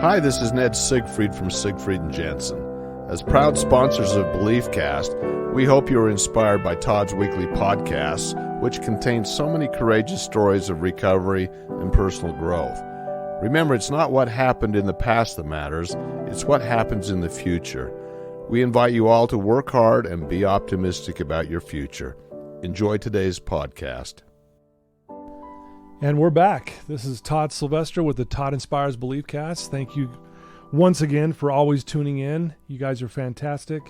Hi, this is Ned Siegfried from Siegfried and Jensen. As proud sponsors of BeliefCast, we hope you are inspired by Todd's weekly podcasts, which contain so many courageous stories of recovery and personal growth. Remember, it's not what happened in the past that matters, it's what happens in the future. We invite you all to work hard and be optimistic about your future. Enjoy today's podcast. And we're back. This is Todd Sylvester with the Todd Inspires BeliefCast. Thank you once again for always tuning in. You guys are fantastic.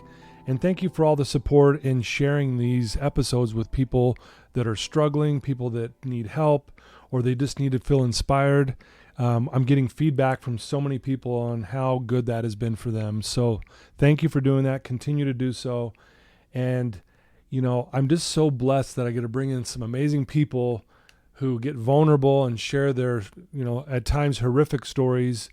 And thank you for all the support in sharing these episodes with people that are struggling, people that need help, or they just need to feel inspired. I'm getting feedback from so many people on how good that has been for them. So thank you for doing that. Continue to do so. And, you know, I'm just so blessed that I get to bring in some amazing people who get vulnerable and share their, you know, at times horrific stories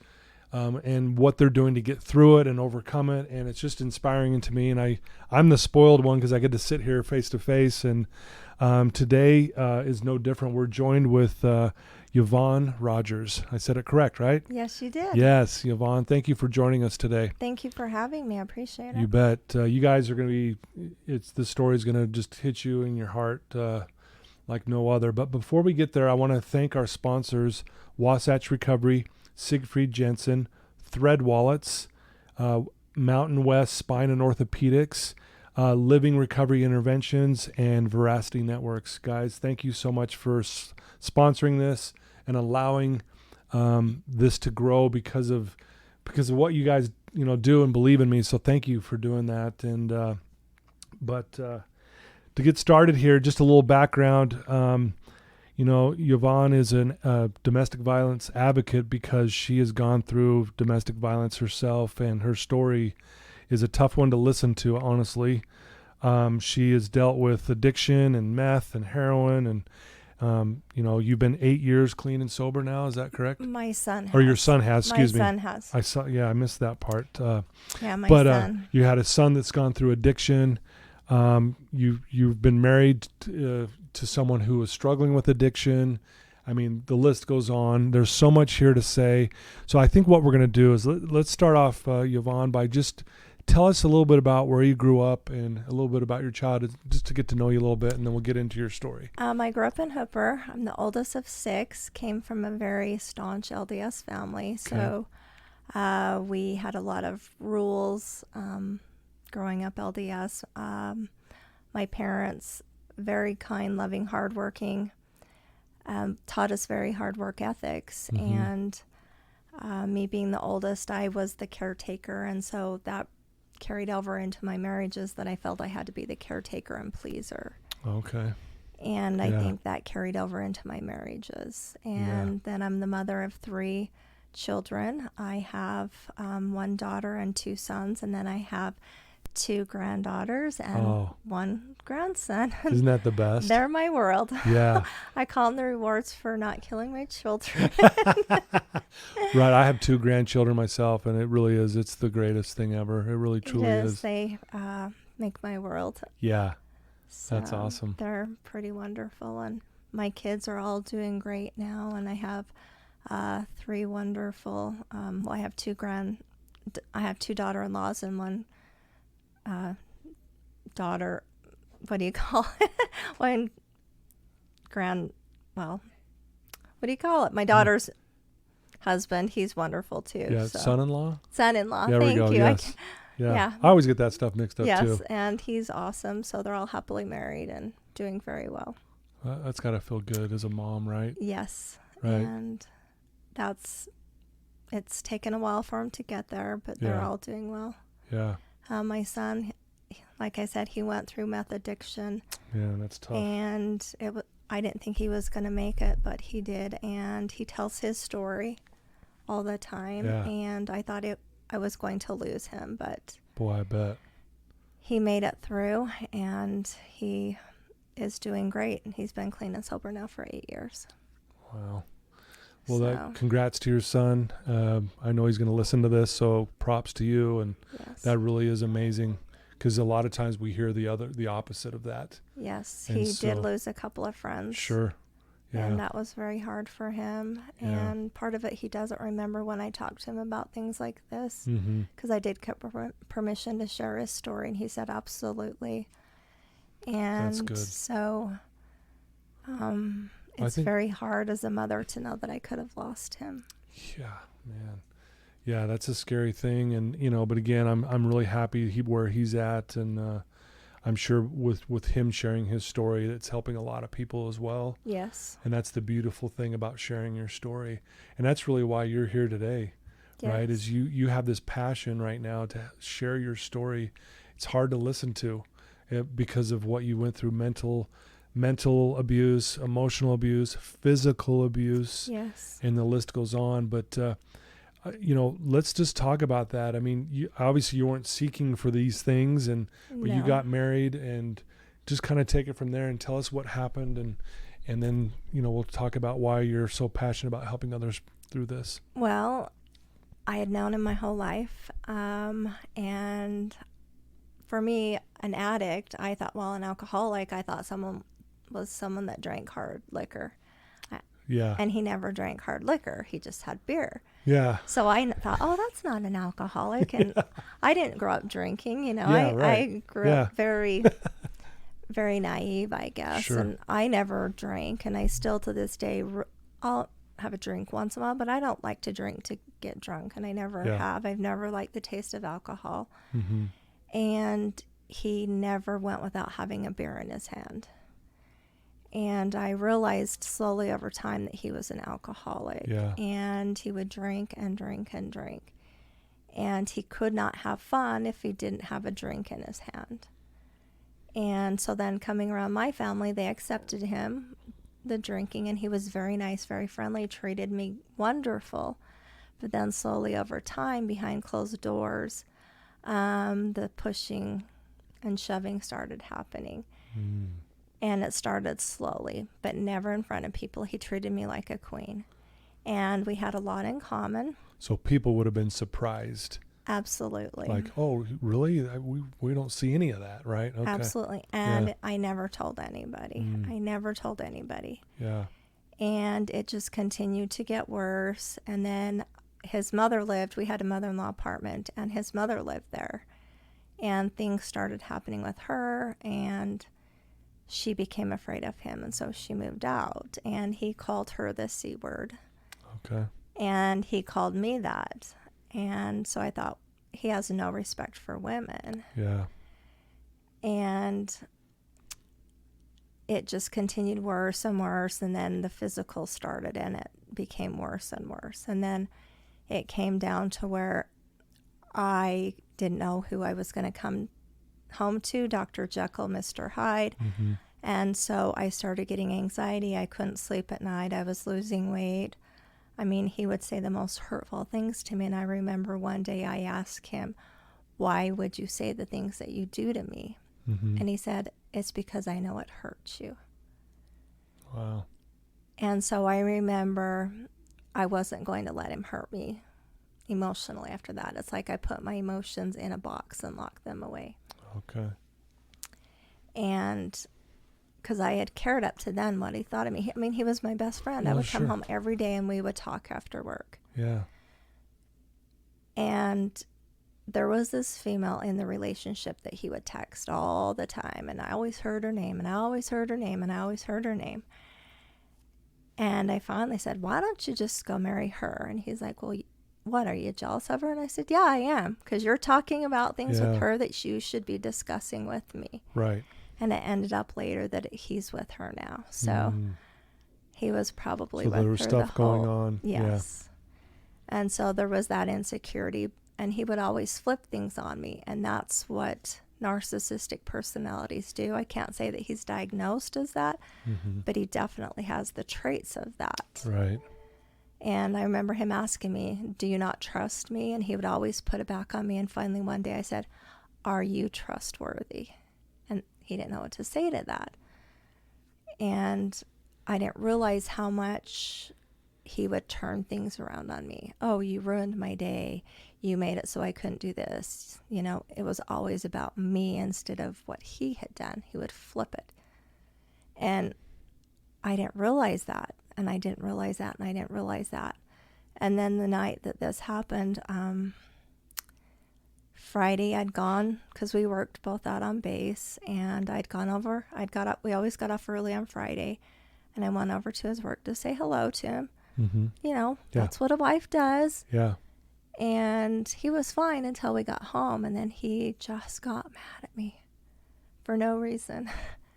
and what they're doing to get through it and overcome it. And it's just inspiring to me. And I'm the spoiled one because I get to sit here face to face. And today is no different. We're joined with Yvonne Rodgers. I said it correct, right? Yes, you did. Yes, Yvonne, thank you for joining us today. Thank you for having me. I appreciate it. You bet. You guys are going to be, this story is going to just hit you in your heart like no other. But before we get there, I want to thank our sponsors, Wasatch Recovery, Siegfried Jensen, Thread Wallets, Mountain West Spine and Orthopedics, Living Recovery Interventions, and Veracity Networks. Guys, thank you so much for sponsoring this and allowing this to grow because of what you guys do and believe in me. So thank you for doing that. And to get started here, just a little background. Yvonne is a domestic violence advocate because she has gone through domestic violence herself, and her story is a tough one to listen to, honestly. She has dealt with addiction and meth and heroin, and you've been 8 years clean and sober now. Is that correct? My son has. Or your son has, excuse me. My son has. I missed that part. My son. You had a son that's gone through addiction. You've been married to someone who is struggling with addiction. I mean, the list goes on. There's so much here to say. So I think what we're going to do is let's start off, Yvonne, by just tell us a little bit about where you grew up and a little bit about your childhood, just to get to know you a little bit, and then we'll get into your story. I grew up in Hooper. I'm the oldest of 6, came from a very staunch LDS family. So we had a lot of rules growing up LDS. My parents, very kind, loving, hardworking, taught us very hard work ethics. Mm-hmm. And me being the oldest, I was the caretaker. And so that carried over into my marriages, that I felt I had to be the caretaker and pleaser. Okay. And I think that carried over into my marriages. And then I'm the mother of 3 children. I have 1 daughter and 2 sons, and then I have 2 granddaughters and 1 grandson. Isn't that the best? They're my world. Yeah. I call them the rewards for not killing my children. Right. I have 2 grandchildren myself, and it really is. It's the greatest thing ever. It really, truly is. They make my world. Yeah. So that's awesome. They're pretty wonderful. And my kids are all doing great now. And I have 3 wonderful, I have 2 daughter-in-laws and 1 daughter, what do you call it? What do you call it? My daughter's husband, he's wonderful too. Yeah, so. Son-in-law? Son-in-law, there thank we go. you. Yes. Yeah. I always get that stuff mixed up too. Yes, and he's awesome. So they're all happily married and doing very well. That's got to feel good as a mom, right? Yes. Right. And it's taken a while for them to get there, but they're all doing well. Yeah. My son, like I said, he went through meth addiction. Yeah, that's tough. And I didn't think he was going to make it, but he did. And he tells his story all the time. Yeah. And I thought I was going to lose him, but boy, I bet he made it through, and he is doing great. And he's been clean and sober now for 8 years. Wow. Well, congrats to your son. I know he's going to listen to this, so props to you. And that really is amazing, because a lot of times we hear the opposite of that. Yes, he did lose a couple of friends. Sure. Yeah. And that was very hard for him. Yeah. And part of it, he doesn't remember when I talked to him about things like this. Mm-hmm. Because I did get permission to share his story, and he said absolutely. And That's good. so it's very hard as a mother to know that I could have lost him. Yeah, man. Yeah, that's a scary thing. And, but again, I'm really happy where he's at. And I'm sure with him sharing his story, it's helping a lot of people as well. Yes. And that's the beautiful thing about sharing your story. And that's really why you're here today, right? Is you have this passion right now to share your story. It's hard to listen to because of what you went through, mental abuse, emotional abuse, physical abuse. Yes. And the list goes on. But, let's just talk about that. I mean, obviously you weren't seeking for these things, but you got married, and just kind of take it from there and tell us what happened. And then, we'll talk about why you're so passionate about helping others through this. Well, I had known him my whole life. And for me, an addict, I thought, an alcoholic, I thought someone that drank hard liquor. Yeah. And he never drank hard liquor. He just had beer. Yeah. So I thought, that's not an alcoholic. And I didn't grow up drinking, Yeah, right. I grew up very, very naive, I guess. Sure. And I never drank. And I still to this day, I'll have a drink once in a while, but I don't like to drink to get drunk. And I never have. I've never liked the taste of alcohol. Mm-hmm. And he never went without having a beer in his hand. And I realized slowly over time that he was an alcoholic. Yeah. And he would drink and drink and drink. And he could not have fun if he didn't have a drink in his hand. And so then coming around my family, they accepted him, the drinking, and he was very nice, very friendly, treated me wonderful. But then slowly over time, behind closed doors, the pushing and shoving started happening. Mm. And it started slowly, but never in front of people. He treated me like a queen. And we had a lot in common. So people would have been surprised. Absolutely. Like, oh, really? We don't see any of that, right? Okay. Absolutely. And I never told anybody. I never told anybody. Yeah. And it just continued to get worse. And then his mother we had a mother-in-law apartment, and his mother lived there. And things started happening with her, and she became afraid of him, and so she moved out. And he called her the C word. Okay. And he called me that. And so I thought, he has no respect for women. Yeah. And it just continued worse and worse. And then the physical started, and it became worse and worse. And then it came down to where I didn't know who I was going to come home to, Dr. Jekyll, Mr. Hyde. Mm-hmm. And so I started getting anxiety. I couldn't sleep at night. I was losing weight. I mean, he would say the most hurtful things to me. And I remember one day I asked him, why would you say the things that you do to me? Mm-hmm. And he said, it's because I know it hurts you. Wow. And so I remember I wasn't going to let him hurt me emotionally after that. It's like I put my emotions in a box and locked them away. Okay. And because I had cared up to then what he thought of me. I mean, he was my best friend. I would come home every day and we would talk after work. Yeah. And there was this female in the relationship that he would text all the time. And I always heard her name, and I always heard her name, and I always heard her name. And I finally said, why don't you just go marry her? And he's like, well, what, are you jealous of her? And I said, yeah, I am, because you're talking about things with her that you should be discussing with me. Right. And it ended up later that he's with her now. So he was probably with her. So there was stuff going on. Yes. Yeah. And so there was that insecurity, and he would always flip things on me. And that's what narcissistic personalities do. I can't say that he's diagnosed as that, but he definitely has the traits of that. Right. And I remember him asking me, do you not trust me? And he would always put it back on me. And finally one day I said, are you trustworthy? And he didn't know what to say to that. And I didn't realize how much he would turn things around on me. Oh, you ruined my day. You made it so I couldn't do this. You know, it was always about me instead of what he had done. He would flip it. And I didn't realize that, and I didn't realize that, and I didn't realize that. And then the night that this happened, Friday I'd gone, because we worked both out on base, and I'd got up, we always got off early on Friday, and I went over to his work to say hello to him. Mm-hmm. You know, Yeah. that's what a wife does. Yeah. And he was fine until we got home, and then he just got mad at me for no reason.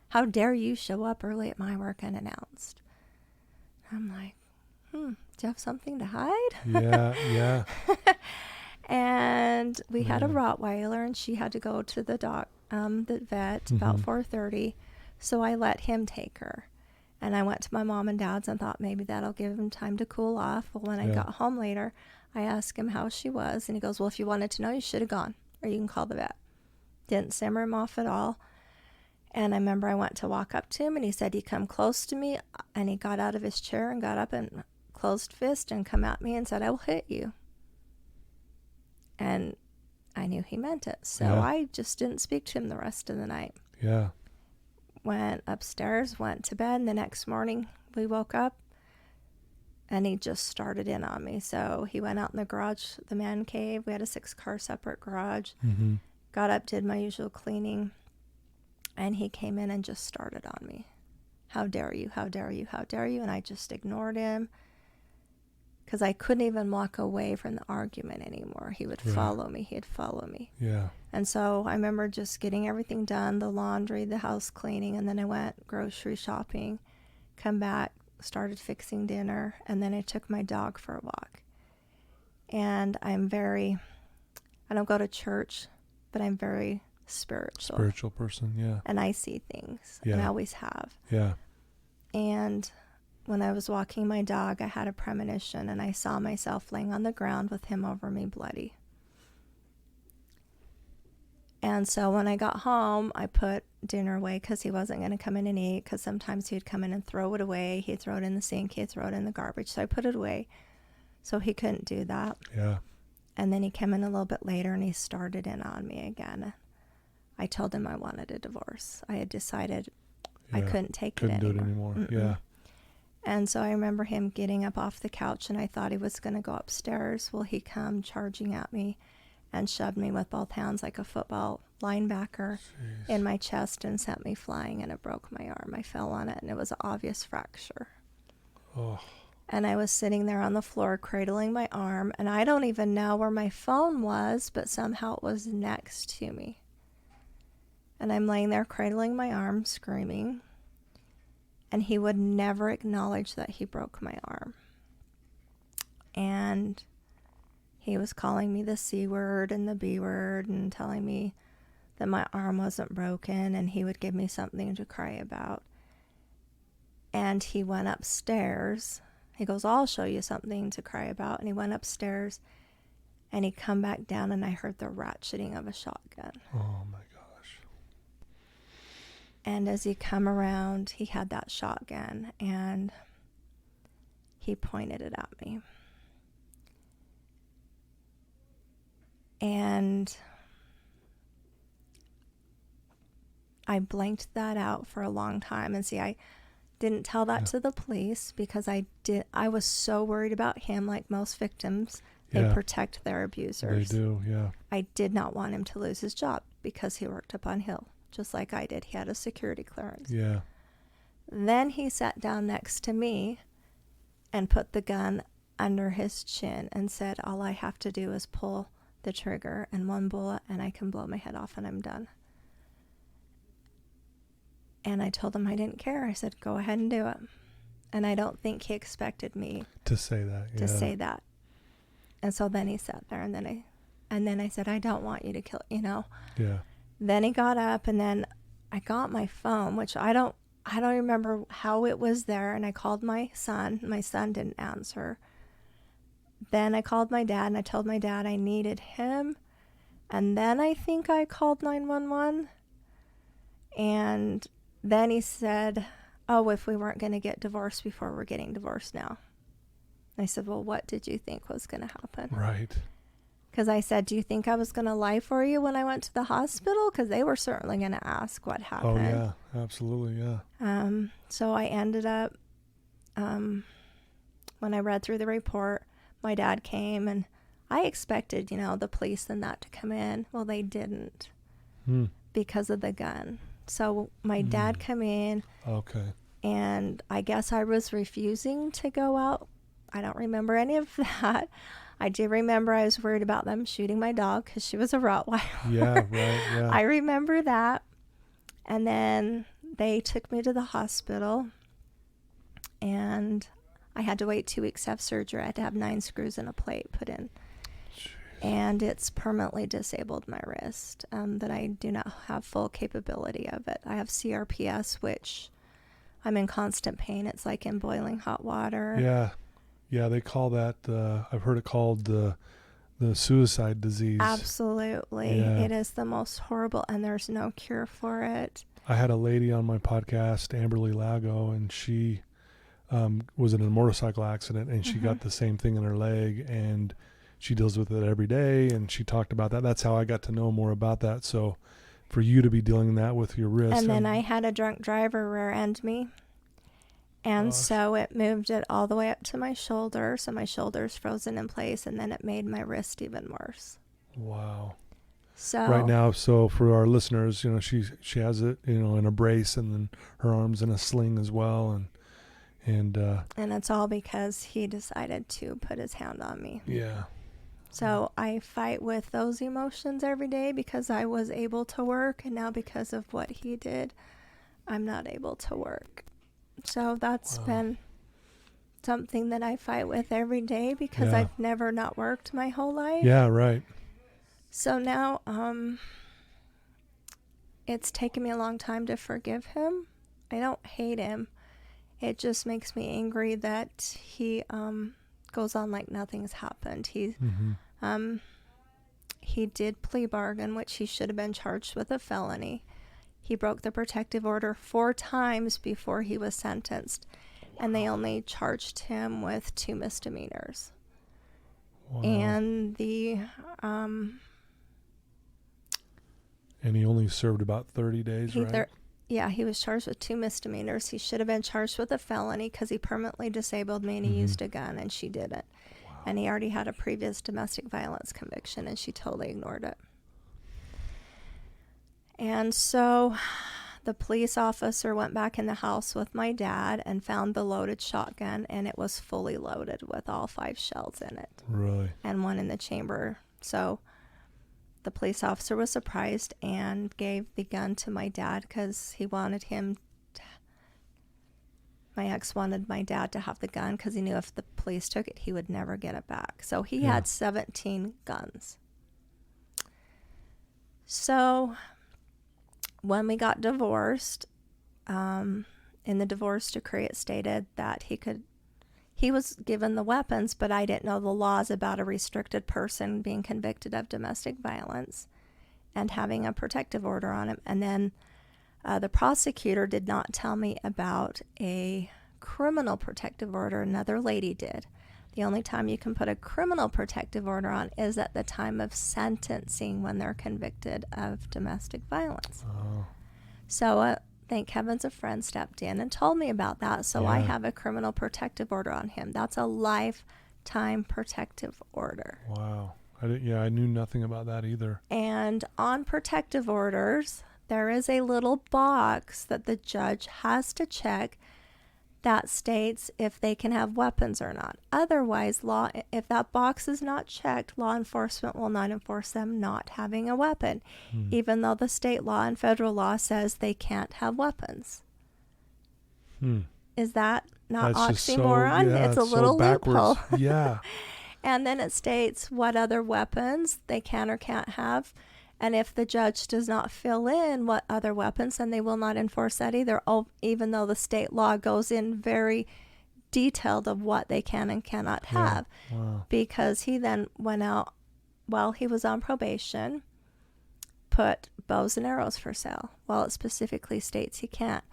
How dare you show up early at my work unannounced? I'm like, do you have something to hide? Yeah, yeah. And we had a Rottweiler, and she had to go to the the vet about 4:30. So I let him take her. And I went to my mom and dad's and thought maybe that'll give him time to cool off. Well, when I got home later, I asked him how she was, and he goes, well, if you wanted to know, you should have gone, or you can call the vet. Didn't simmer him off at all. And I remember I went to walk up to him, and he said, you come close to me. And he got out of his chair and got up and closed fist and come at me and said, I will hit you. And I knew he meant it. So I just didn't speak to him the rest of the night. Yeah. Went upstairs, went to bed, and the next morning we woke up, and he just started in on me. So he went out in the garage, the man cave. We had a 6-car separate garage. Mm-hmm. Got up, did my usual cleaning, and he came in and just started on me. How dare you, how dare you, how dare you? And I just ignored him because I couldn't even walk away from the argument anymore. He would follow me. He'd follow me. Yeah. And so I remember just getting everything done, the laundry, the house cleaning, and then I went grocery shopping, come back, started fixing dinner, and then I took my dog for a walk. And I don't go to church, but I'm very spiritual. Spiritual person, yeah. And I see things, and I always have. Yeah. And when I was walking my dog, I had a premonition, and I saw myself laying on the ground with him over me bloody. And so when I got home, I put dinner away because he wasn't going to come in and eat, because sometimes he'd come in and throw it away. He'd throw it in the sink. He'd throw it in the garbage. So I put it away so he couldn't do that. Yeah. And then he came in a little bit later, and he started in on me again. I told him I wanted a divorce. I had decided I couldn't take it anymore. Couldn't do it anymore. Mm-mm. Yeah. And so I remember him getting up off the couch, and I thought he was going to go upstairs. Well, he come charging at me and shoved me with both hands like a football linebacker in my chest and sent me flying, and it broke my arm. I fell on it, and it was an obvious fracture. Oh. And I was sitting there on the floor cradling my arm, and I don't even know where my phone was, but somehow it was next to me. And I'm laying there cradling my arm, screaming, and he would never acknowledge that he broke my arm. And he was calling me the C word and the B word and telling me that my arm wasn't broken, and he would give me something to cry about. And he went upstairs. He goes, I'll show you something to cry about. And he went upstairs, and he come back down, and I heard the ratcheting of a shotgun. Oh my gosh. And as he come around, he had that shotgun, and he pointed it at me. And I blanked that out for a long time. And see, I didn't tell that to the police because I was so worried about him. Like most victims, they protect their abusers. They do, yeah. I did not want him to lose his job because he worked up on Hill, just like I did. He had a security clearance. Yeah. Then he sat down next to me and put the gun under his chin and said, all I have to do is pull the trigger and one bullet, and I can blow my head off, and I'm done. And I told him I didn't care. I said, go ahead and do it. And I don't think he expected me to say that. And so then he sat there, and then I said, I don't want you to kill, Yeah. Then he got up, and then I got my phone, which I don't remember how it was there, and I called my son. My son didn't answer. Then I called my dad, and I told my dad I needed him. And then I think I called 911. And then he said, oh, if we weren't going to get divorced before, we're getting divorced now. I said, well, what did you think was going to happen? Right. Because I said, do you think I was going to lie for you when I went to the hospital? Because they were certainly going to ask what happened. Oh, yeah, absolutely, yeah. So I ended up, when I read through the report, my dad came, and I expected, the police and that to come in. Well, they didn't because of the gun. So my dad come in. Okay. And I guess I was refusing to go out. I don't remember any of that. I do remember I was worried about them shooting my dog because she was a Rottweiler. Yeah, right, yeah. I remember that. And then they took me to the hospital, and I had to wait 2 weeks to have surgery. I had to have 9 screws and a plate put in. Jeez. And it's permanently disabled my wrist, that I do not have full capability of it. I have CRPS, which I'm in constant pain. It's like in boiling hot water. Yeah. Yeah, they call that, I've heard it called the suicide disease. Absolutely. Yeah. It is the most horrible, and there's no cure for it. I had a lady on my podcast, Amberly Lago, and she was in a motorcycle accident, and she got the same thing in her leg, and she deals with it every day, and she talked about that. That's how I got to know more about that. So for you to be dealing that with your wrist. And then I had a drunk driver rear-end me. And so it moved it all the way up to my shoulder. So my shoulder's frozen in place, and then it made my wrist even worse. Wow. So right now, so for our listeners, she has it, in a brace, and then her arm's in a sling as well. And it's all because he decided to put his hand on me. Yeah. So I fight with those emotions every day because I was able to work, and now because of what he did, I'm not able to work. So that's been something that I fight with every day because I've never not worked my whole life. Yeah, right. So now it's taken me a long time to forgive him. I don't hate him. It just makes me angry that he goes on like nothing's happened. He did plea bargain, which he should have been charged with a felony. He broke the protective order 4 times before he was sentenced, and they only charged him with 2 misdemeanors. Wow. And and he only served about 30 days, right? Yeah, he was charged with 2 misdemeanors. He should have been charged with a felony because he permanently disabled me and he used a gun, and she didn't. Wow. And he already had a previous domestic violence conviction, and she totally ignored it. And so the police officer went back in the house with my dad and found the loaded shotgun, and it was fully loaded with all 5 shells in it. Really? And 1 in the chamber. So the police officer was surprised and gave the gun to my dad because he wanted my ex wanted my dad to have the gun because he knew if the police took it, he would never get it back. So he had 17 guns. So when we got divorced, in the divorce decree, it stated that he was given the weapons, but I didn't know the laws about a restricted person being convicted of domestic violence and having a protective order on him. And then the prosecutor did not tell me about a criminal protective order. Another lady did. The only time you can put a criminal protective order on is at the time of sentencing when they're convicted of domestic violence. Oh. So thank heavens a friend stepped in and told me about that. So I have a criminal protective order on him. That's a lifetime protective order. Wow. I knew nothing about that either. And on protective orders, there is a little box that the judge has to check that states if they can have weapons or not. Otherwise, if that box is not checked, law enforcement will not enforce them not having a weapon, even though the state law and federal law says they can't have weapons. Is that not oxymoron? It's a little loophole. Yeah. And then it states what other weapons they can or can't have. And if the judge does not fill in what other weapons, then they will not enforce that either, even though the state law goes in very detailed of what they can and cannot have. Wow. Because he then went out while he was on probation, put bows and arrows for sale. Well, it specifically states he can't.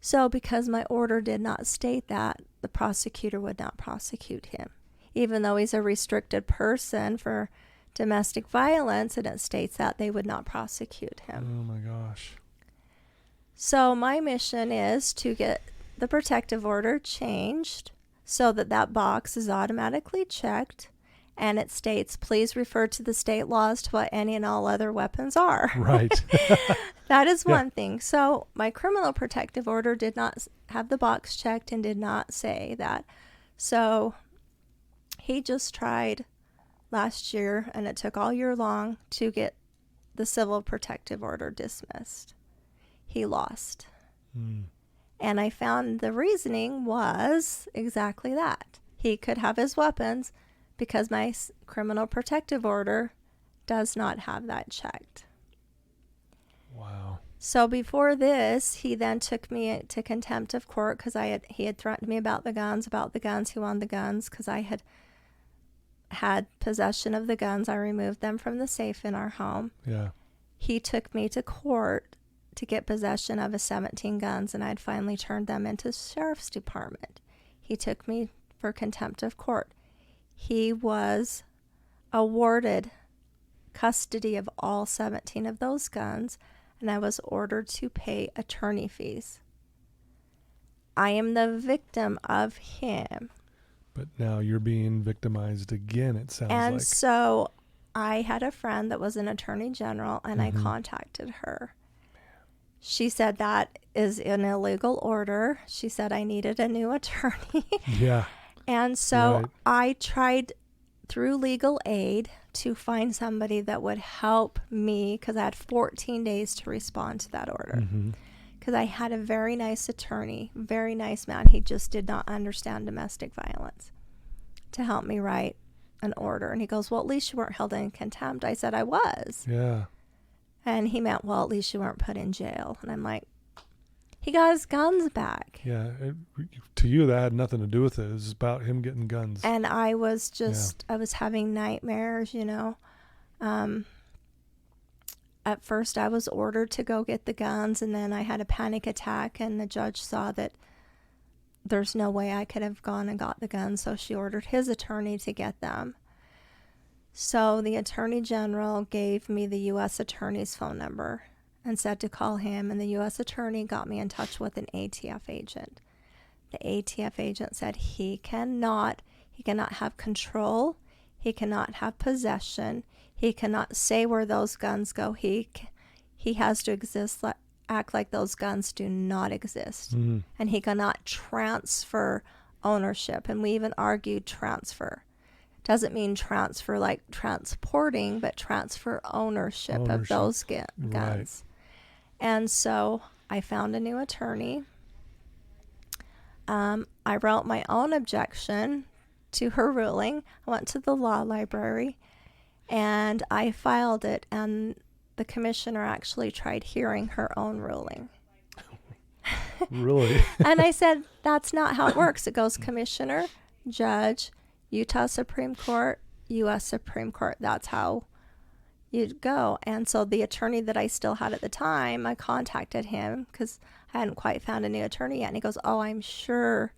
So because my order did not state that, the prosecutor would not prosecute him. Even though he's a restricted person for domestic violence, and it states that they would not prosecute him. Oh my gosh. So my mission is to get the protective order changed so that that box is automatically checked, and it states, please refer to the state laws to what any and all other weapons are. Right. That is one thing. So my criminal protective order did not have the box checked and did not say that. So he just tried last year, and it took all year long to get the civil protective order dismissed. He lost. And I found the reasoning was exactly that. He could have his weapons because my criminal protective order does not have that checked. Wow. So before this, he then took me to contempt of court because he had threatened me about the guns. He wanted the guns because I had possession of the guns. I removed them from the safe in our home. Yeah. He took me to court to get possession of his 17 guns, and I'd finally turned them into sheriff's department. He took me for contempt of court. He was awarded custody of all 17 of those guns, and I was ordered to pay attorney fees. I am the victim of him. But now you're being victimized again, it sounds And like. so I had a friend that was an attorney general, and I contacted her. She said that is an illegal order. She said I needed a new attorney. Yeah. And so Right. I tried through legal aid to find somebody that would help me because I had 14 days to respond to that order. Because I had a very nice attorney, very nice man. He just did not understand domestic violence to help me write an order. And he goes, well, at least you weren't held in contempt. I said I was. Yeah. And he meant, well, at least you weren't put in jail. And I'm like, he got his guns back. Yeah. To you, that had nothing to do with it. It was about him getting guns. And I was just, I was having nightmares, you know. At first, I was ordered to go get the guns, and then I had a panic attack, and the judge saw that there's no way I could have gone and got the guns, so she ordered his attorney to get them. So the attorney general gave me the U.S. attorney's phone number and said to call him, and the U.S. attorney got me in touch with an ATF agent. The ATF agent said he cannot have control, he cannot have possession, he cannot say where those guns go. He has to act like those guns do not exist. And he cannot transfer ownership. And we even argued transfer. Doesn't mean transfer like transporting, but transfer ownership. Of those guns. Right. And so I found a new attorney. I wrote my own objection to her ruling. I went to the law library and I filed it, and the commissioner actually tried hearing her own ruling. Really? And I said, that's not how it works. It goes commissioner, judge, Utah Supreme Court, U.S. Supreme Court. That's how you'd go. And so the attorney that I still had at the time, I contacted him because I hadn't quite found a new attorney yet. And he goes, oh, I'm sure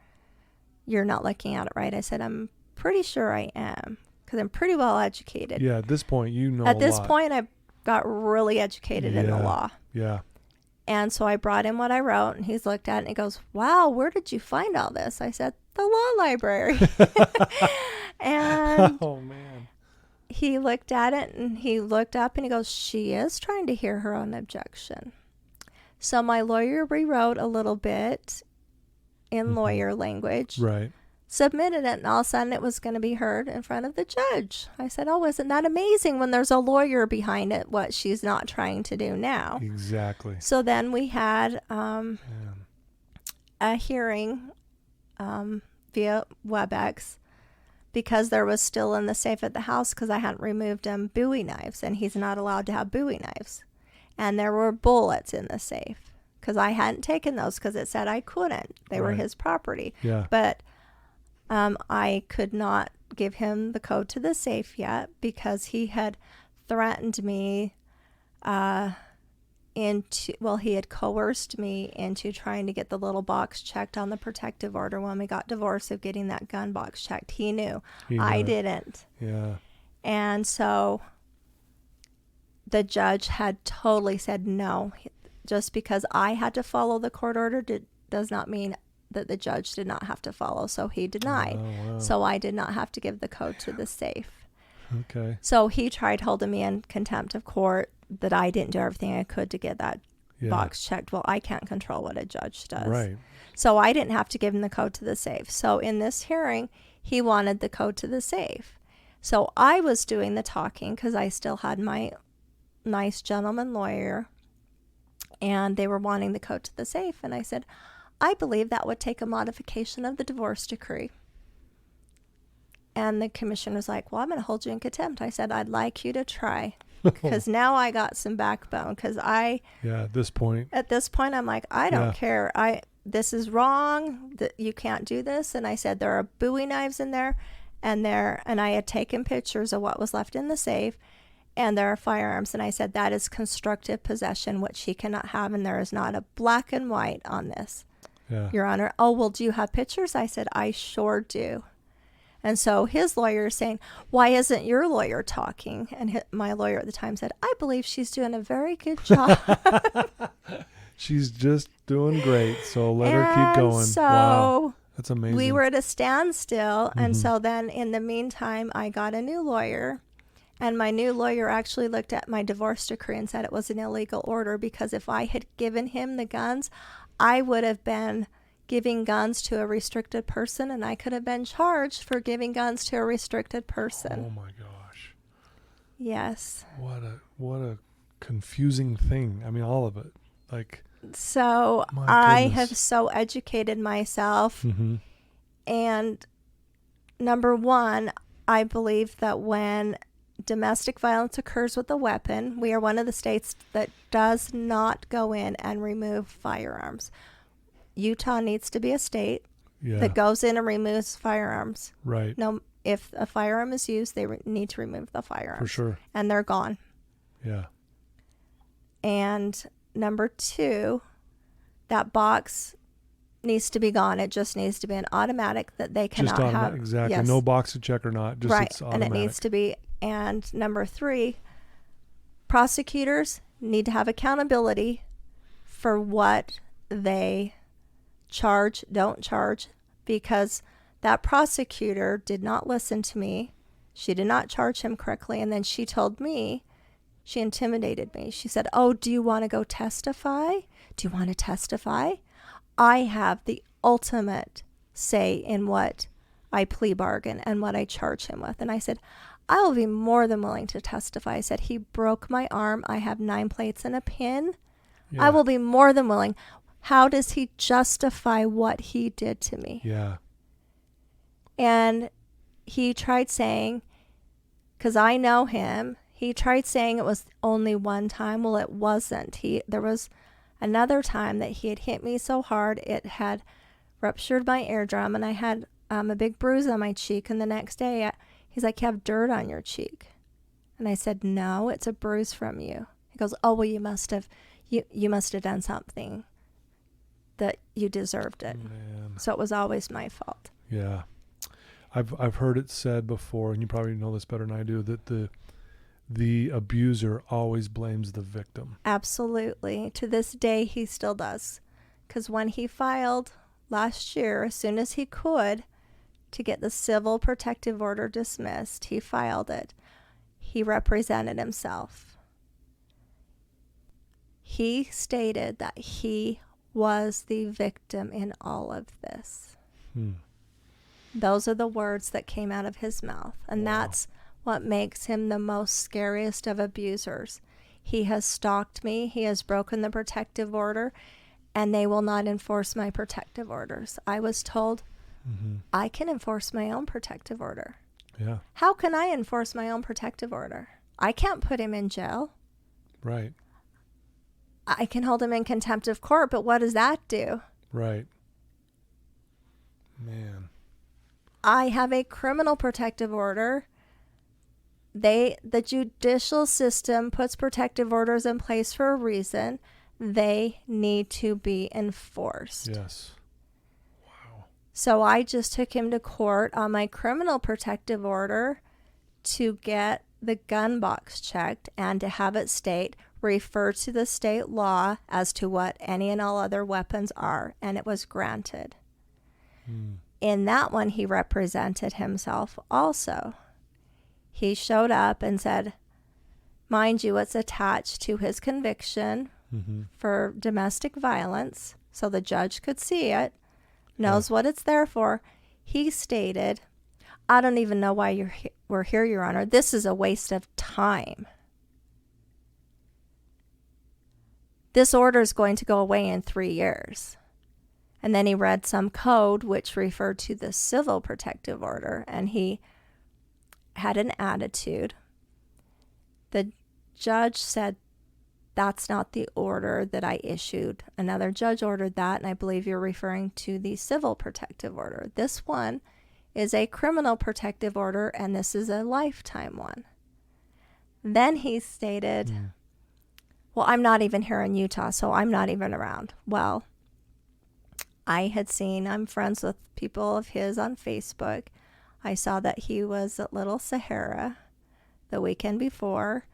you're not looking at it right. I said, I'm pretty sure I am because I'm pretty well educated. Yeah, at this point, you know At this a lot. point, I got really educated in the law. Yeah. And so I brought him what I wrote, and he's looked at it, and he goes, wow, where did you find all this? I said, the law library. And Oh, man. he looked at it, and he looked up, and he goes, she is trying to hear her own objection. So my lawyer rewrote a little bit in lawyer language, Right. submitted it, and all of a sudden it was going to be heard in front of the judge. I said, oh, isn't that amazing when there's a lawyer behind it, what she's not trying to do now? Exactly. So then we had a hearing via WebEx because there was still in the safe at the house because I hadn't removed him Bowie knives, and he's not allowed to have Bowie knives. And there were bullets in the safe because I hadn't taken those because it said I couldn't. They were Right. his property. Yeah. But I could not give him the code to the safe yet because he had threatened me he had coerced me into trying to get the little box checked on the protective order when we got divorced, of getting that gun box checked. He knew. I didn't. Yeah. And so the judge had totally said no. Just because I had to follow the court order does not mean that the judge did not have to follow. So he denied. Oh, wow. So I did not have to give the code to the safe. Okay. So he tried holding me in contempt of court, that I didn't do everything I could to get that box checked. Well, I can't control what a judge does. Right. So I didn't have to give him the code to the safe. So in this hearing, he wanted the code to the safe. So I was doing the talking because I still had my nice gentleman lawyer, and they were wanting the code to the safe. And I said, I believe that would take a modification of the divorce decree. And the commissioner was like, well, I'm going to hold you in contempt. I said, I'd like you to try, because now I got some backbone. Because at this point, I'm like, I don't care. This is wrong. That you can't do this. And I said, there are Bowie knives in there, and I had taken pictures of what was left in the safe, and there are firearms. And I said, that is constructive possession, which he cannot have, and there is not a black and white on this, Your Honor. Oh, well, do you have pictures? I said, I sure do. And so his lawyer is saying, why isn't your lawyer talking? And my lawyer at the time said, I believe she's doing a very good job. She's just doing great, so let her keep going. So wow, that's amazing. We were at a standstill, and so then in the meantime, I got a new lawyer, and my new lawyer actually looked at my divorce decree and said it was an illegal order, because if I had given him the guns, I would have been giving guns to a restricted person, and I could have been charged for giving guns to a restricted person. Oh my gosh. Yes. What a confusing thing. I mean, all of it. Like, so I have so educated myself. And number one, I believe that when domestic violence occurs with a weapon, we are one of the states that does not go in and remove firearms. Utah needs to be a state that goes in and removes firearms. Right. No, if a firearm is used, they need to remove the firearms. For sure. And they're gone. Yeah. And number two, that box needs to be gone. It just needs to be an automatic that they cannot have. Exactly. Yes. No box to check or not. Just right. It's automatic. And it needs to be. And number three, prosecutors need to have accountability for what they don't charge, because that prosecutor did not listen to me. She did not charge him correctly. And then she told me, she intimidated me. She said, oh, do you want to go testify? Do you want to testify? I have the ultimate say in what I plea bargain and what I charge him with. And I said, I will be more than willing to testify. I said, he broke my arm. I have 9 plates and a pin. Yeah. I will be more than willing. How does he justify what he did to me? Yeah. And he tried saying, because I know him, he tried saying it was only one time. Well, it wasn't. There was another time that he had hit me so hard it had ruptured my eardrum, and I had a big bruise on my cheek. And the next day, he's like, you have dirt on your cheek. And I said, no, it's a bruise from you. He goes, oh, well, you must have done something that you deserved it. Man. So it was always my fault. Yeah. I've heard it said before, and you probably know this better than I do, that the abuser always blames the victim. Absolutely. To this day, he still does. Because when he filed last year, as soon as he could, to get the civil protective order dismissed, he filed it. He represented himself. He stated that he was the victim in all of this. Those are the words that came out of his mouth. And that's what makes him the most scariest of abusers. He has stalked me. He has broken the protective order, and they will not enforce my protective orders. I was told I can enforce my own protective order. Yeah. How can I enforce my own protective order? I can't put him in jail. Right. I can hold him in contempt of court, but what does that do? Right. Man. I have a criminal protective order. The judicial system puts protective orders in place for a reason. They need to be enforced. Yes. Wow. So I just took him to court on my criminal protective order to get the gun box checked and to have it state, refer to the state law as to what any and all other weapons are, and it was granted. In that one, he represented himself also. He showed up and said, mind you, it's attached to his conviction for domestic violence, so the judge could see it, knows what it's there for. He stated, I don't even know why we're here, Your Honor. This is a waste of time. This order is going to go away in 3 years. And then he read some code which referred to the civil protective order, and he had an attitude. The judge said, that's not the order that I issued. Another judge ordered that, and I believe you're referring to the civil protective order. This one is a criminal protective order, and this is a lifetime one. Then he stated, well, I'm not even here in Utah, so I'm not even around. Well, I'm friends with people of his on Facebook. I saw that he was at Little Sahara the weekend before,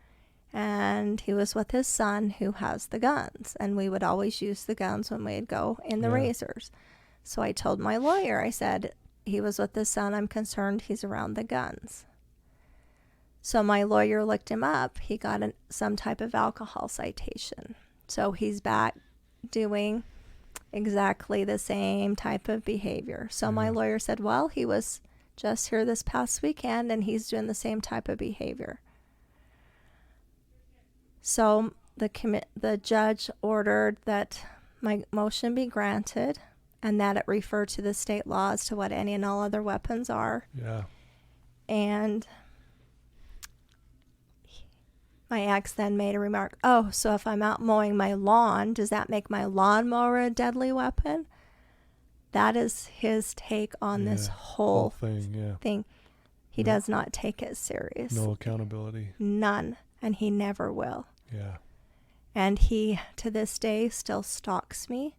and he was with his son who has the guns, and we would always use the guns when we'd go in the razors. So I told my lawyer, I said, he was with his son, I'm concerned he's around the guns. So my lawyer looked him up. He got some type of alcohol citation. So he's back doing exactly the same type of behavior. So my lawyer said, well, he was just here this past weekend and he's doing the same type of behavior. So the judge ordered that my motion be granted and that it refer to the state law as to what any and all other weapons are. Yeah. And my ex then made a remark, oh, so if I'm out mowing my lawn, does that make my lawnmower a deadly weapon? That is his take on this whole thing. He does not take it serious. No accountability. None. And he never will. Yeah. And he, to this day, still stalks me,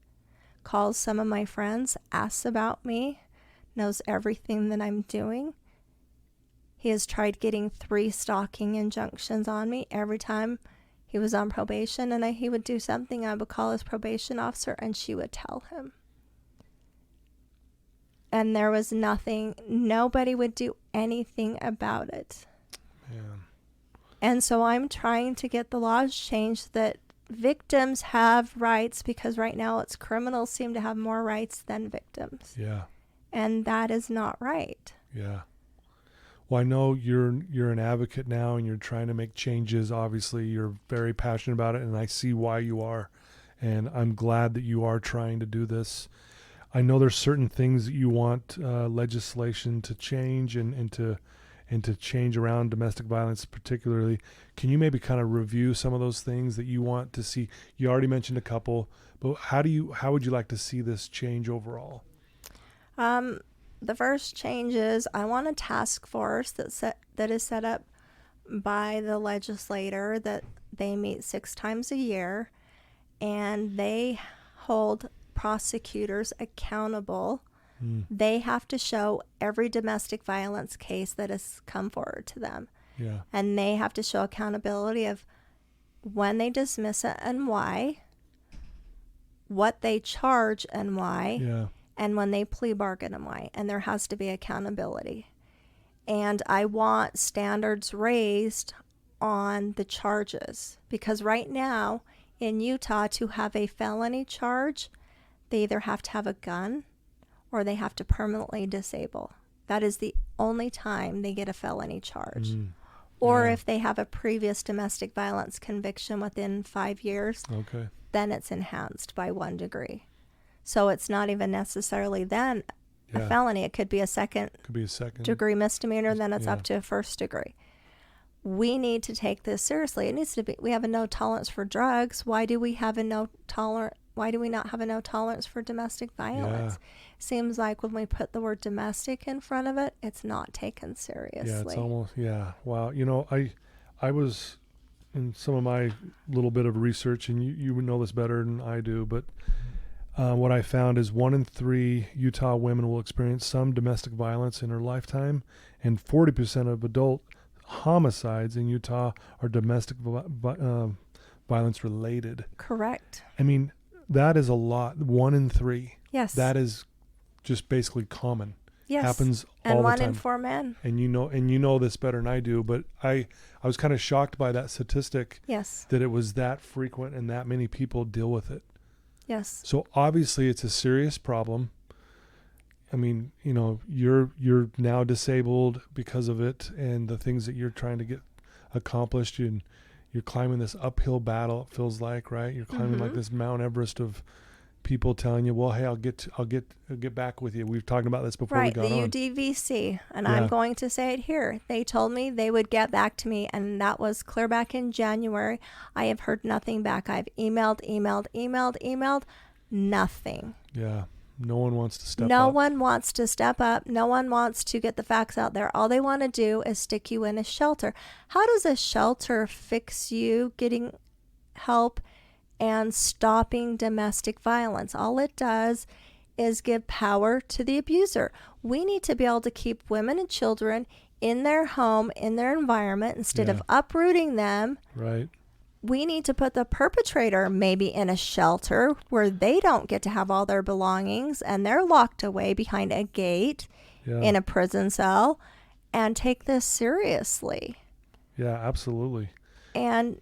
calls some of my friends, asks about me, knows everything that I'm doing. He has tried getting 3 stalking injunctions on me every time he was on probation, and he would do something. I would call his probation officer, and she would tell him. And there was nothing, nobody would do anything about it. Yeah. And so I'm trying to get the laws changed that victims have rights, because right now it's criminals seem to have more rights than victims. Yeah. And that is not right. Yeah. Well, I know you're an advocate now and you're trying to make changes. Obviously, you're very passionate about it, and I see why you are. And I'm glad that you are trying to do this. I know there's certain things that you want legislation to change and to change around domestic violence particularly. Can you maybe kind of review some of those things that you want to see? You already mentioned a couple, but how would you like to see this change overall? The first change is I want a task force that is set up by the legislator, that they meet 6 times a year, and they hold prosecutors accountable. They have to show every domestic violence case that has come forward to them. Yeah. And they have to show accountability of when they dismiss it and why, what they charge and why, and when they plea bargain and why. And there has to be accountability. And I want standards raised on the charges, because right now in Utah, to have a felony charge, they either have to have a gun or they have to permanently disable. That is the only time they get a felony charge. Or if they have a previous domestic violence conviction within 5 years, then it's enhanced by 1 degree. So it's not even necessarily then a felony. It could be a second degree misdemeanor, then it's up to a 1st degree. We need to take this seriously. It needs to be. We have a no tolerance for drugs. Why do we have a no tolerance? Why do we not have a no tolerance for domestic violence? Seems like when we put the word domestic in front of it, it's not taken seriously. Yeah, it's almost, wow. You know, I was in some of my little bit of research, and you would know this better than I do, but what I found is 1 in 3 Utah women will experience some domestic violence in her lifetime, and 40% of homicides in Utah are domestic violence related. Correct. I mean, that is a lot. 1 in 3. Yes. That is just basically common. Yes. Happens and all the 1 time. in 4 men. And you know this better than I do, but I was kind of shocked by that statistic. Yes. That it was that frequent and that many people deal with it. Yes. So obviously it's a serious problem. I mean, you're now disabled because of it and the things that you're trying to get accomplished, and you're climbing this uphill battle, it feels like, right? You're climbing like this Mount Everest of people telling you, well, hey, I'll get back with you. We've talked about this before we got on. Right, the UDVC, and I'm going to say it here. They told me they would get back to me, and that was clear back in January. I have heard nothing back. I've emailed, nothing. Yeah. No one wants to step up. No one wants to step up. No one wants to get the facts out there. All they want to do is stick you in a shelter. How does a shelter fix you getting help and stopping domestic violence? All it does is give power to the abuser. We need to be able to keep women and children in their home, in their environment, instead of uprooting them. Right. We need to put the perpetrator maybe in a shelter where they don't get to have all their belongings and they're locked away behind a gate in a prison cell, and take this seriously. Yeah, absolutely. And,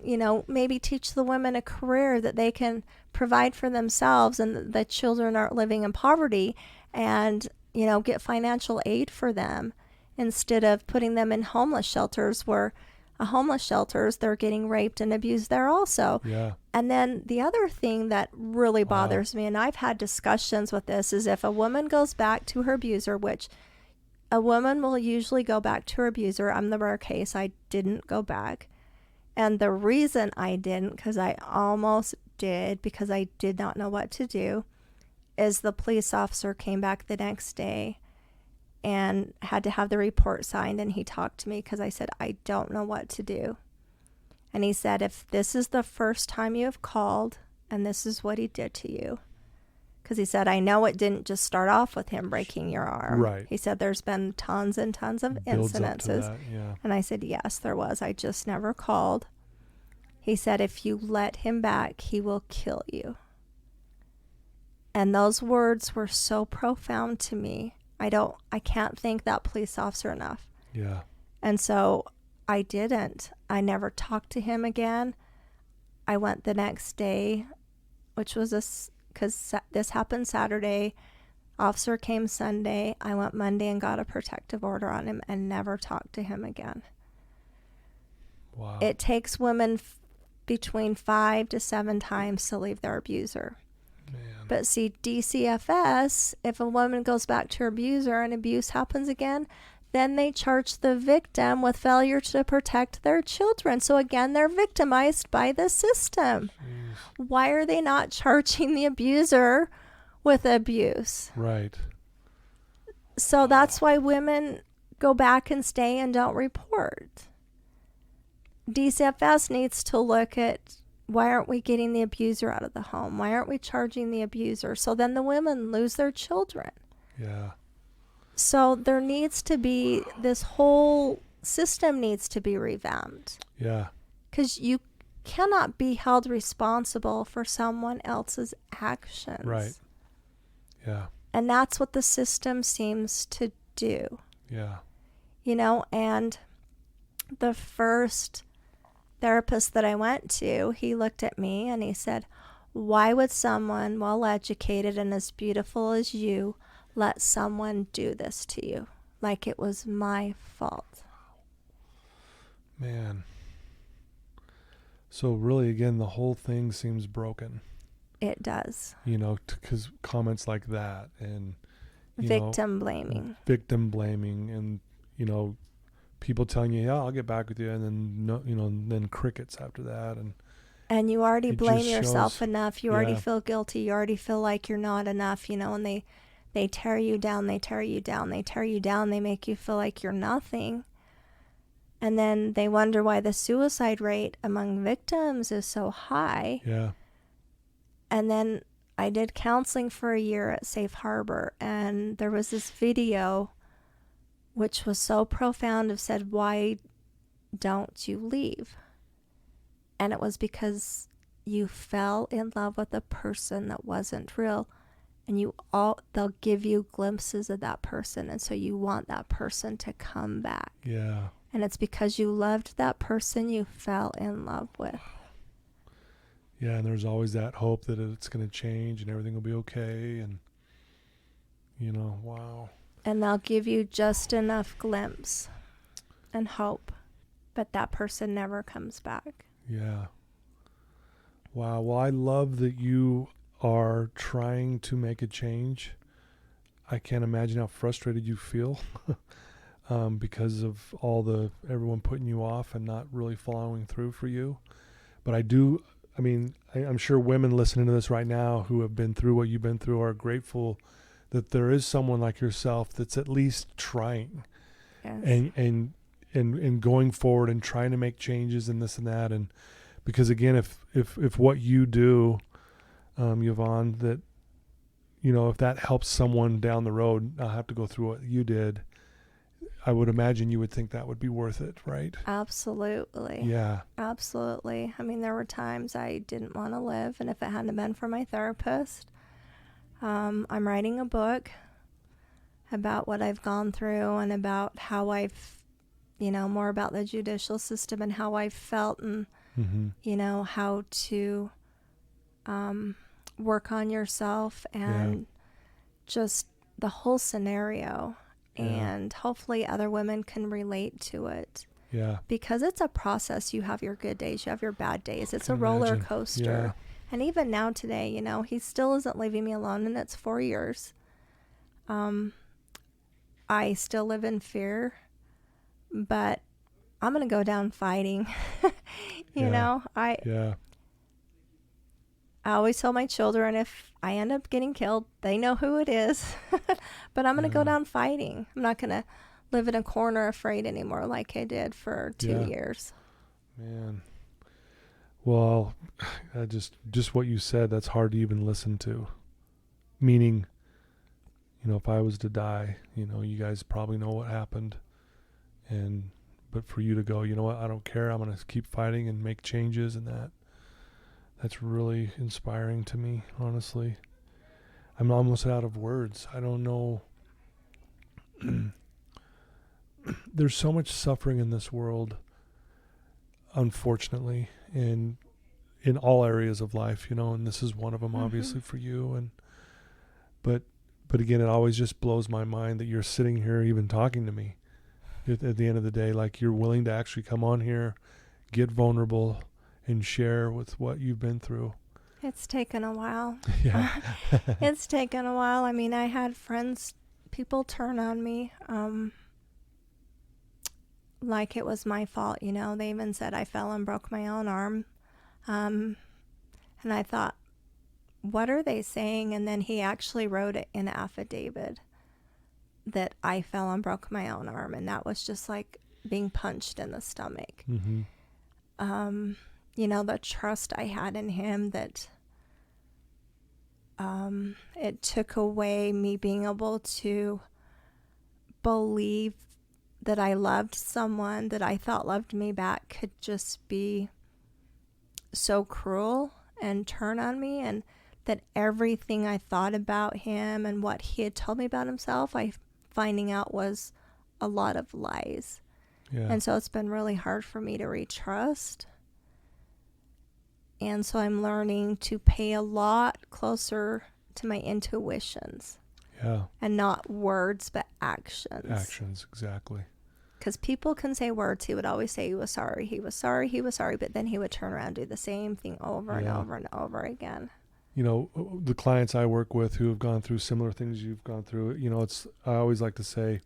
maybe teach the women a career that they can provide for themselves, and the children aren't living in poverty, and, get financial aid for them instead of putting them in homeless shelters where homeless shelters, they're getting raped and abused there also. Yeah. And then the other thing that really bothers me, and I've had discussions with this, is if a woman goes back to her abuser, which a woman will usually go back to her abuser. I'm the rare case. I didn't go back. And the reason I didn't, because I almost did, because I did not know what to do, is the police officer came back the next day and had to have the report signed, and he talked to me because I said, I don't know what to do. And he said, if this is the first time you have called and this is what he did to you, because he said, I know it didn't just start off with him breaking your arm. Right. He said, there's been tons and tons of incidences. And I said, yes, there was. I just never called. He said, if you let him back, he will kill you. And those words were so profound to me. I can't thank that police officer enough. Yeah. And so I didn't. I never talked to him again. I went the next day, which was because this happened Saturday. Officer came Sunday. I went Monday and got a protective order on him and never talked to him again. Wow. It takes women between 5 to 7 times to leave their abuser. Man. But see, DCFS, if a woman goes back to her abuser and abuse happens again, then they charge the victim with failure to protect their children. So again, they're victimized by the system. Jeez. Why are they not charging the abuser with abuse? Right. So that's why women go back and stay and don't report. DCFS needs to look at, why aren't we getting the abuser out of the home? Why aren't we charging the abuser? So then the women lose their children. Yeah. So there needs to be, this whole system needs to be revamped. Yeah. Because you cannot be held responsible for someone else's actions. Right. Yeah. And that's what the system seems to do. Yeah. And the first therapist that I went to, he looked at me and he said, why would someone well-educated and as beautiful as you let someone do this to you? Like it was my fault. Man. So really, again, the whole thing seems broken. It does. Because comments like that and victim blaming and, people telling you, yeah, I'll get back with you. And then, then crickets after that. And you already blame yourself enough. You already feel guilty. You already feel like you're not enough, and they tear you down. They tear you down. They tear you down. They make you feel like you're nothing. And then they wonder why the suicide rate among victims is so high. Yeah. And then I did counseling for a year at Safe Harbor, and there was this video which was so profound, of said, why don't you leave? And it was because you fell in love with a person that wasn't real, and they'll give you glimpses of that person, and so you want that person to come back. Yeah. And it's because you loved that person you fell in love with. Yeah, and there's always that hope that it's going to change and everything will be okay, and wow. And they'll give you just enough glimpse and hope, but that person never comes back. Yeah. Wow. Well, I love that you are trying to make a change. I can't imagine how frustrated you feel because of everyone putting you off and not really following through for you. But I'm sure women listening to this right now who have been through what you've been through are grateful that there is someone like yourself that's at least trying. Yes. And going forward and trying to make changes and this and that. And because again, if what you do, Yvonne, that, if that helps someone down the road, I'll have to go through what you did. I would imagine you would think that would be worth it, right? Absolutely. Yeah. Absolutely. There were times I didn't want to live, and if it hadn't been for my therapist, I'm writing a book about what I've gone through and about how I've, more about the judicial system and how I felt and, how to work on yourself and just the whole scenario. Yeah. And hopefully other women can relate to it. Yeah. Because it's a process. You have your good days, you have your bad days. It's a Can roller imagine. coaster. Yeah. And even now today, he still isn't leaving me alone, and it's 4 years. I still live in fear, but I'm going to go down fighting. I always tell my children, if I end up getting killed, they know who it is. But I'm going to go down fighting. I'm not going to live in a corner afraid anymore like I did for 2 years. Man. Well, just what you said, that's hard to even listen to. Meaning, if I was to die, you guys probably know what happened. But for you to go, you know what, I don't care. I'm going to keep fighting and make changes, and that's really inspiring to me, honestly. I'm almost out of words. I don't know. There's so much suffering in this world, unfortunately, and in all areas of life, and this is one of them, obviously, for you. But again, it always just blows my mind that you're sitting here even talking to me at the end of the day, like you're willing to actually come on here, get vulnerable, and share with what you've been through. It's taken a while. Yeah. It's taken a while. I had people turn on me like it was my fault. They even said I fell and broke my own arm. And I thought, what are they saying? And then he actually wrote it in an affidavit that I fell and broke my own arm. And that was just like being punched in the stomach. Mm-hmm. The trust I had in him, that it took away me being able to believe that I loved someone that I thought loved me back could just be so cruel and turn on me, and that everything I thought about him and what he had told me about himself, finding out was a lot of lies. Yeah. And so it's been really hard for me to retrust. And so I'm learning to pay a lot closer to my intuitions. Yeah. And not words, but actions. Actions, exactly. Because people can say words. He would always say he was sorry, he was sorry, he was sorry. But then he would turn around and do the same thing over and over and over again. The clients I work with who have gone through similar things you've gone through, I always like to say,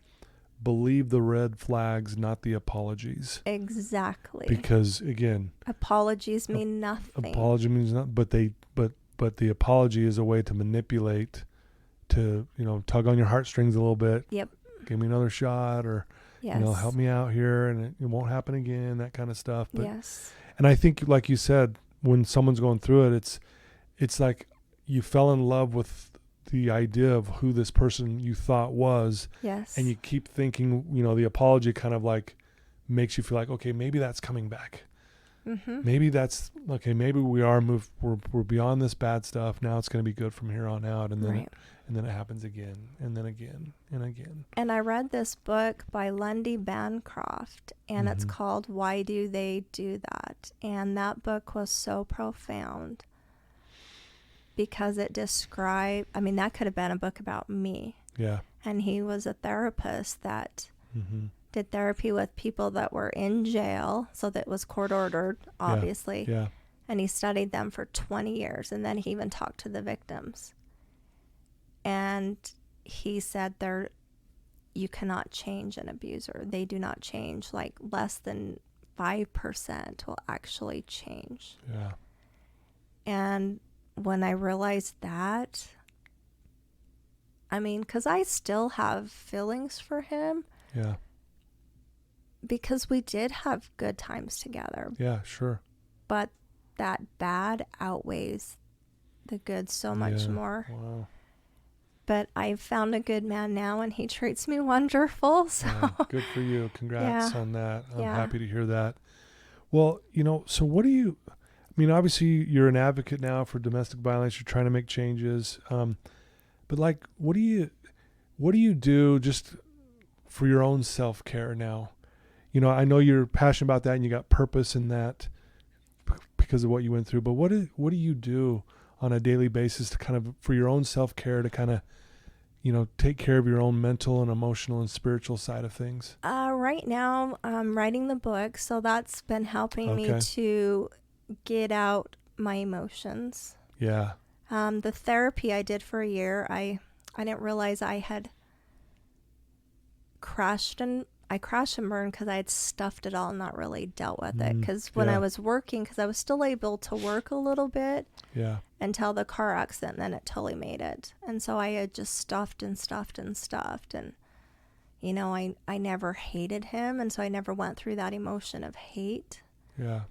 believe the red flags, not the apologies. Exactly. Because again, apologies mean nothing. Apology means nothing, but the apology is a way to manipulate, to tug on your heartstrings a little bit. Yep. Give me another shot, or help me out here, and it won't happen again. That kind of stuff. But, yes. And I think, like you said, when someone's going through it, it's like you fell in love with the idea of who this person you thought was. Yes. And you keep thinking, the apology kind of like makes you feel like, okay, maybe that's coming back. Mm-hmm. Maybe that's okay. Maybe we are moved. We're beyond this bad stuff. Now it's going to be good from here on out. And then Right. and then it happens again, and then again, and again. And I read this book by Lundy Bancroft, and it's Mhm. called Why Do They Do That? And that book was so profound because it described, I mean, that could have been a book about me. Yeah. And he was a therapist that Mm-hmm. did therapy with people that were in jail, so that was court ordered, obviously. Yeah. And he studied them for 20 years, and then he even talked to the victims. And he said you cannot change an abuser. They do not change. Like less than 5% will actually change. Yeah. And when I realized that, I mean, because I still have feelings for him Yeah. because we did have good times together, Yeah. Sure. but that bad outweighs the good so much Yeah. more. Wow. But I've found a good man now, and he treats me wonderful. So Yeah, good for you. Congrats Yeah. on that. I'm Yeah. happy to hear that. Well, so what do you, I mean, obviously you're an advocate now for domestic violence. You're trying to make changes. But like, what do you do just for your own self-care now? I know you're passionate about that and you got purpose in that because of what you went through, but what do you do on a daily basis to kind of, for your own self-care, to kind of, take care of your own mental and emotional and spiritual side of things? right now I'm writing the book, so that's been helping me Okay. to get out my emotions. Yeah. The therapy I did for a year, I didn't realize I had crashed and burned because I had stuffed it all and not really dealt with it. Because when I yeah. was working, because I was still able to work a little bit Yeah. until the car accident, then it totally made it. And so I had just stuffed and stuffed and stuffed. And, I never hated him. And so I never went through that emotion of hate. Yeah.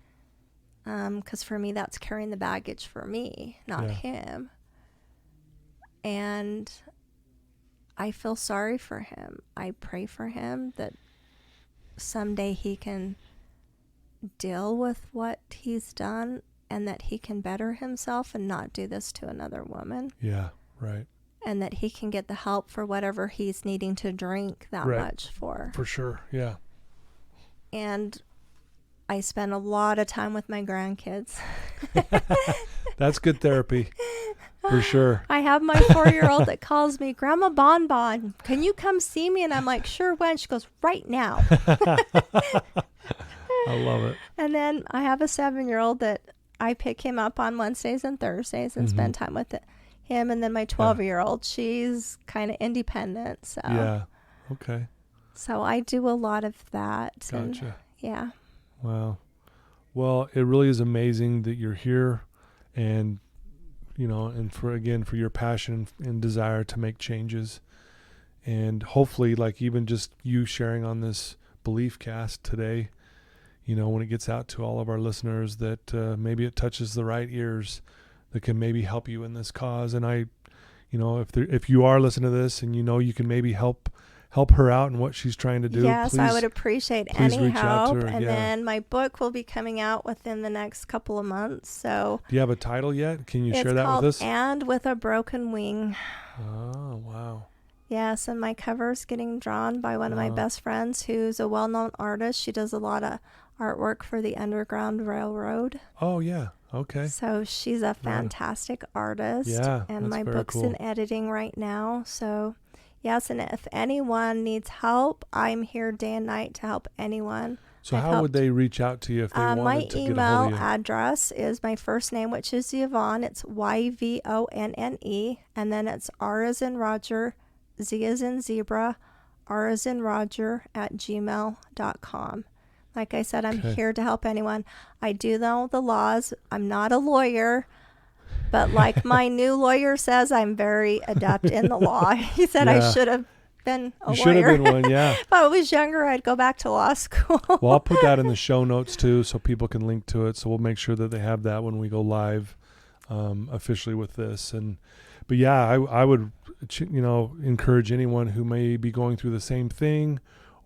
Because for me, that's carrying the baggage for me, not Yeah. him. And I feel sorry for him. I pray for him that someday he can deal with what he's done and that he can better himself and not do this to another woman. Yeah. Right. And that he can get the help for whatever he's needing to drink that Right. much for. For sure. Yeah. And I spend a lot of time with my grandkids. That's good therapy. For sure. I have my 4-year-old that calls me, Grandma Bon Bon, can you come see me? And I'm like, sure, when? She goes, right now. I love it. And then I have a 7-year-old that I pick him up on Wednesdays and Thursdays and spend time with him. And then my 12-year-old, she's kind of independent. So Yeah. Okay. So I do a lot of that. Gotcha. And yeah. Wow. Well, it really is amazing that you're here and, and for your passion and desire to make changes. And hopefully, like even just you sharing on this belief cast today, when it gets out to all of our listeners, that maybe it touches the right ears that can maybe help you in this cause. And I, if you are listening to this and you can maybe help her out in what she's trying to do. Yes, please, I would appreciate any reach out help. to her. And Yeah. then my book will be coming out within the next couple of months. So Do you have a title yet? Can you it's share that called with us? And with a Broken Wing. Oh, wow. Yes, and my cover's getting drawn by one of my best friends who's a well-known artist. She does a lot of artwork for the Underground Railroad. Oh, yeah. Okay. So she's a fantastic artist. Yeah, and that's my very book's cool. in editing right now. So yes, and if anyone needs help, I'm here day and night to help anyone. So I've how would helped. they reach out to you if they My wanted to get a hold email of you? address is my first name, which is Yvonne. It's Yvonne, and then it's R as in Roger, Z as in zebra, R as in Roger @gmail.com. Like I said, I'm Okay. here to help anyone. I do know the laws. I'm not a lawyer, but like my new lawyer says, I'm very adept in the law. He said I Yeah. should have been a You should lawyer. have been one, yeah. If I was younger, I'd go back to law school. Well, I'll put that in the show notes too so people can link to it. So we'll make sure that they have that when we go live officially with this. But yeah, I would encourage anyone who may be going through the same thing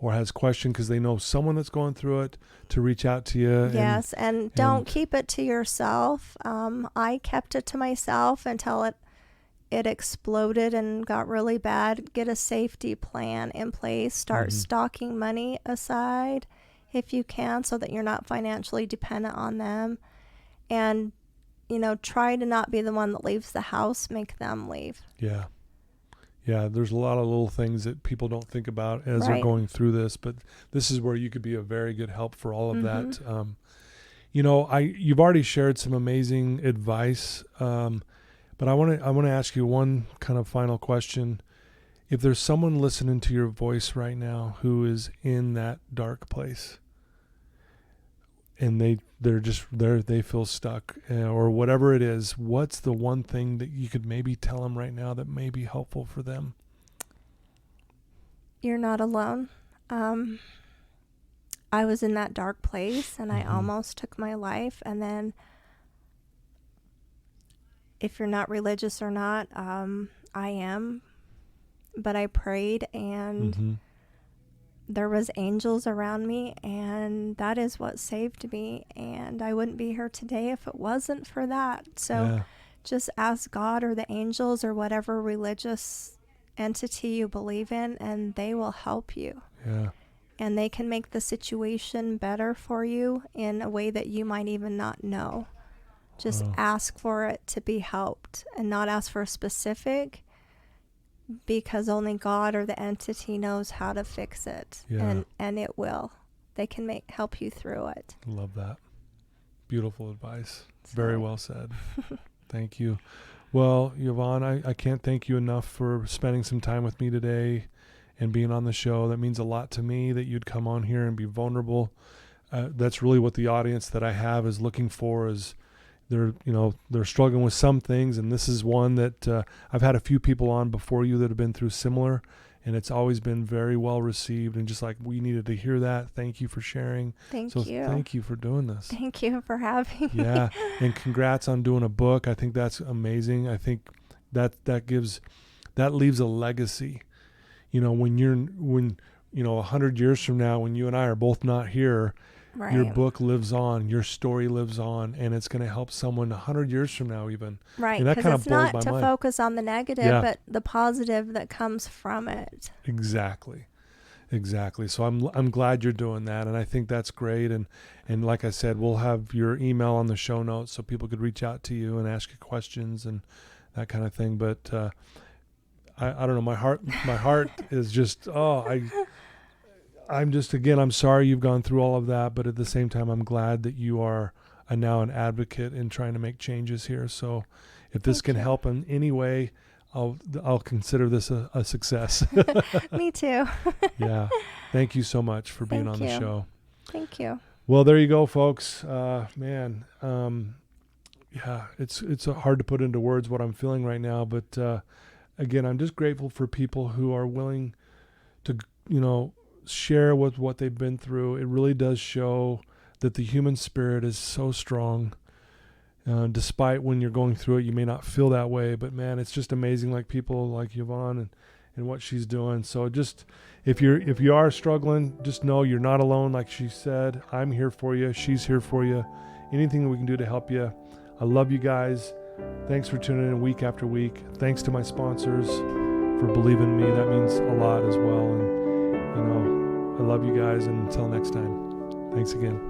or has questions because they know someone that's going through it, to reach out to you. Yes, and don't keep it to yourself. I kept it to myself until it exploded and got really bad. Get a safety plan in place. Start stocking money aside if you can, so that you're not financially dependent on them. And, try to not be the one that leaves the house. Make them leave. Yeah. Yeah, there's a lot of little things that people don't think about as they're going through this, but this is where you could be a very good help for all of that. You've already shared some amazing advice, but I want to ask you one kind of final question. If there's someone listening to your voice right now who is in that dark place, and they feel stuck, or whatever it is, what's the one thing that you could maybe tell them right now that may be helpful for them? You're not alone. I was in that dark place, and I almost took my life. And then, if you're not religious or not, I am, but I prayed, and there was angels around me, and that is what saved me. And I wouldn't be here today if it wasn't for that. So just ask God or the angels or whatever religious entity you believe in, and they will help you. Yeah. And they can make the situation better for you in a way that you might even not know. Just ask for it to be helped, and not ask for a specific, because only God or the entity knows how to fix it. Yeah. And it will. They can help you through it. Love that. Beautiful advice. Very well said. Thank you. Well, Yvonne, I can't thank you enough for spending some time with me today and being on the show. That means a lot to me that you'd come on here and be vulnerable. That's really what the audience that I have is looking for. Is they're struggling with some things, and this is one that I've had a few people on before you that have been through similar, and it's always been very well received, and just like, we needed to hear that. Thank you for sharing. Thank you. Thank you for doing this. Thank you for having me. Yeah, and congrats on doing a book. I think that's amazing. I think that leaves a legacy. When 100 years from now, when you and I are both not here, Right. Your book lives on, your story lives on, and it's going to help someone 100 years from now even. Right, because it's not to focus on the negative, but the positive that comes from it. Exactly. So I'm glad you're doing that, and I think that's great. And like I said, we'll have your email on the show notes so people could reach out to you and ask you questions and that kind of thing. But I don't know, my heart is just I'm sorry you've gone through all of that, but at the same time, I'm glad that you are now an advocate in trying to make changes here. So if this can help in any way, I'll consider this a success. Me too. Yeah. Thank you so much for being on the show. Thank you. Well, there you go, folks. It's hard to put into words what I'm feeling right now, but again, I'm just grateful for people who are willing to, share with what they've been through. It really does show that the human spirit is so strong. Despite when you're going through it, you may not feel that way, but man, it's just amazing, like people like Yvonne and what she's doing. So just, if you are struggling, just know you're not alone. Like she said, I'm here for you. She's here for you. Anything that we can do to help you. I love you guys. Thanks for tuning in week after week. Thanks to my sponsors for believing in me. That means a lot as well. And I love you guys, and until next time, thanks again.